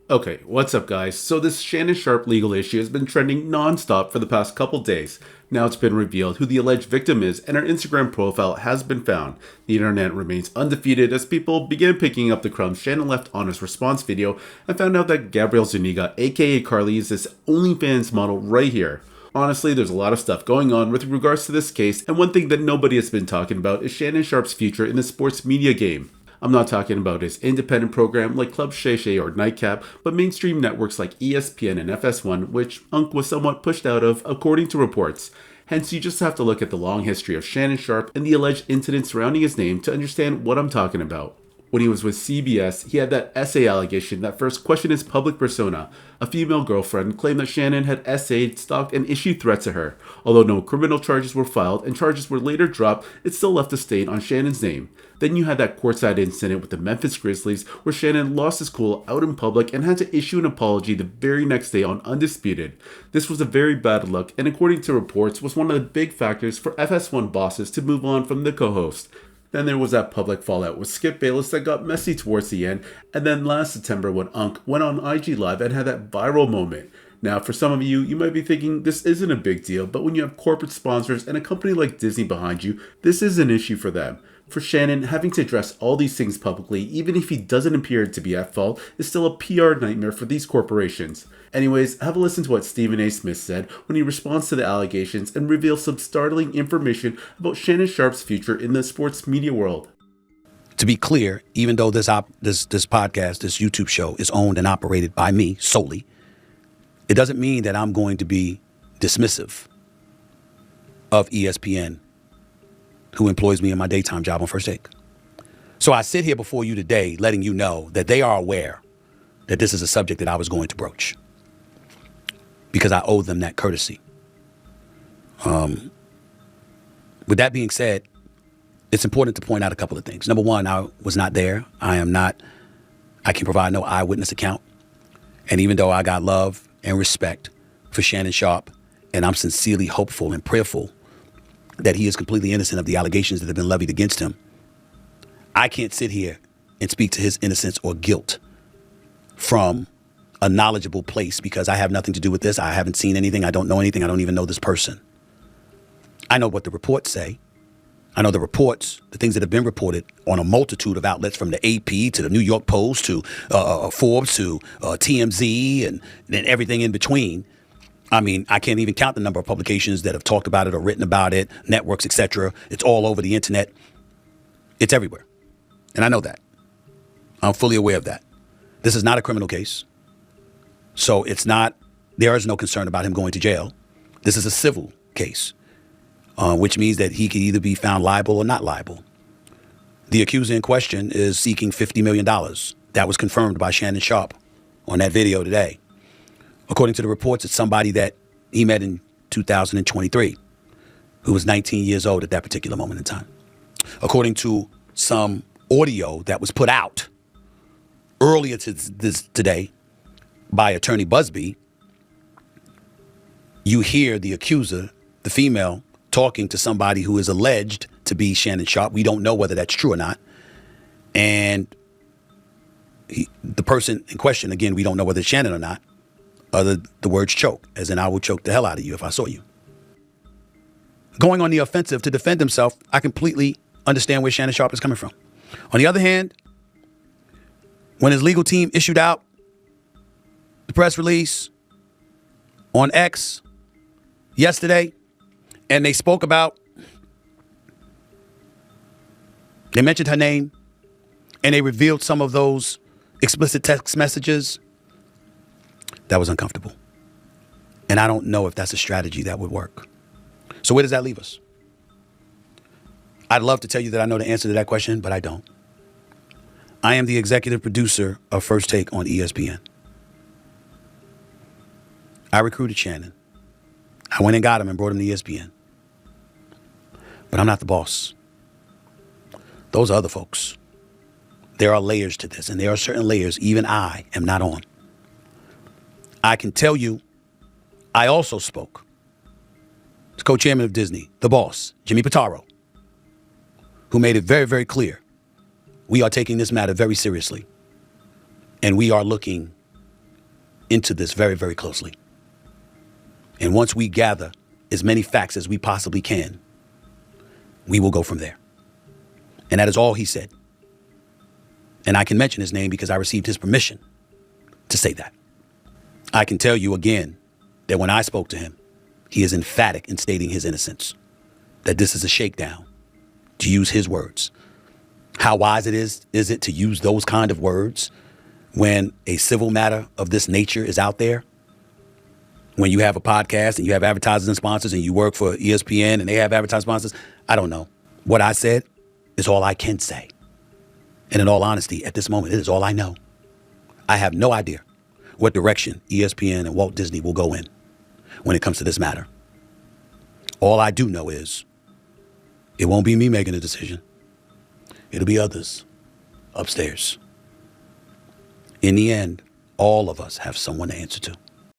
Okay, what's up, guys? So, this Shannon Sharpe legal issue has been trending non-stop for the past couple days. Now it's been revealed who the alleged victim is, and her Instagram profile has been found. The internet remains undefeated as people begin picking up the crumbs Shannon left on his response video and found out that Gabrielle Zuniga, aka Carly, is this OnlyFans model right here. Honestly, there's a lot of stuff going on with regards to this case, and one thing that nobody has been talking about is Shannon Sharpe's future in the sports media game. I'm not talking about his independent program like Club Shay Shay or Nightcap, but mainstream networks like ESPN and FS1, which Unc was somewhat pushed out of, according to reports. Hence, you just have to look at the long history of Shannon Sharpe and the alleged incidents surrounding his name to understand what I'm talking about. When he was with CBS, he had that essay allegation that first questioned his public persona. A female girlfriend claimed that Shannon had essayed, stalked, and issued threats to her. Although no criminal charges were filed and charges were later dropped, it still left a stain on Shannon's name. Then you had that courtside incident with the Memphis Grizzlies where Shannon lost his cool out in public and had to issue an apology the very next day on Undisputed. This was a very bad look and according to reports was one of the big factors for FS1 bosses to move on from the co-host. Then there was that public fallout with Skip Bayless that got messy towards the end, and then last September when Unc went on IG Live and had that viral moment. Now, for some of you, you might be thinking this isn't a big deal, but when you have corporate sponsors and a company like Disney behind you, this is an issue for them. For Shannon, having to address all these things publicly, even if he doesn't appear to be at fault, is still a PR nightmare for these corporations. Anyways, have a listen to what Stephen A. Smith said when he responds to the allegations and reveals some startling information about Shannon Sharpe's future in the sports media world. To be clear, even though this podcast, this YouTube show is owned and operated by me solely, it doesn't mean that I'm going to be dismissive of ESPN, who employs me in my daytime job on First Take. So I sit here before you today letting you know that they are aware that this is a subject that I was going to broach because I owe them that courtesy. With that being said, it's important to point out a couple of things. Number one, I was not there. I can provide no eyewitness account. And even though I got love and respect for Shannon Sharpe, and I'm sincerely hopeful and prayerful that he is completely innocent of the allegations that have been levied against him, I can't sit here and speak to his innocence or guilt from a knowledgeable place because I have nothing to do with this. I haven't seen anything. I don't know anything. I don't even know this person. I know what the reports say. I know the reports, the things that have been reported on a multitude of outlets from the AP to the New York Post to Forbes to TMZ and everything in between. I mean, I can't even count the number of publications that have talked about it or written about it, networks, etc. It's all over the internet. It's everywhere. And I know that. I'm fully aware of that. This is not a criminal case. So there is no concern about him going to jail. This is a civil case, which means that he could either be found liable or not liable. The accuser in question is seeking $50 million. That was confirmed by Shannon Sharpe on that video today. According to the reports, it's somebody that he met in 2023, who was 19 years old at that particular moment in time. According to some audio that was put out earlier today by Attorney Busby, you hear the accuser, the female, talking to somebody who is alleged to be Shannon Sharpe. We don't know whether that's true or not. And the person in question, again, we don't know whether it's Shannon or not. The words choke, as in I will choke the hell out of you if I saw you. Going on the offensive to defend himself, I completely understand where Shannon Sharpe is coming from. On the other hand, when his legal team issued out the press release on X yesterday, and they spoke about, they mentioned her name, and they revealed some of those explicit text messages, that was uncomfortable. And I don't know if that's a strategy that would work. So where does that leave us? I'd love to tell you that I know the answer to that question, but I don't. I am the executive producer of First Take on ESPN. I recruited Shannon. I went and got him and brought him to ESPN. But I'm not the boss. Those are other folks. There are layers to this, and there are certain layers even I am not on. I can tell you, I also spoke to co-chairman of Disney, the boss, Jimmy Pitaro, who made it very, very clear we are taking this matter very seriously, and we are looking into this very, very closely. And once we gather as many facts as we possibly can, we will go from there. And that is all he said. And I can mention his name because I received his permission to say that. I can tell you again that when I spoke to him, he is emphatic in stating his innocence, that this is a shakedown, to use his words. How wise is it to use those kind of words when a civil matter of this nature is out there? When you have a podcast and you have advertisers and sponsors and you work for ESPN and they have advertising sponsors, I don't know. What I said is all I can say. And in all honesty, at this moment, it is all I know. I have no idea what direction ESPN and Walt Disney will go in when it comes to this matter. All I do know is it won't be me making a decision. It'll be others upstairs. In the end, all of us have someone to answer to.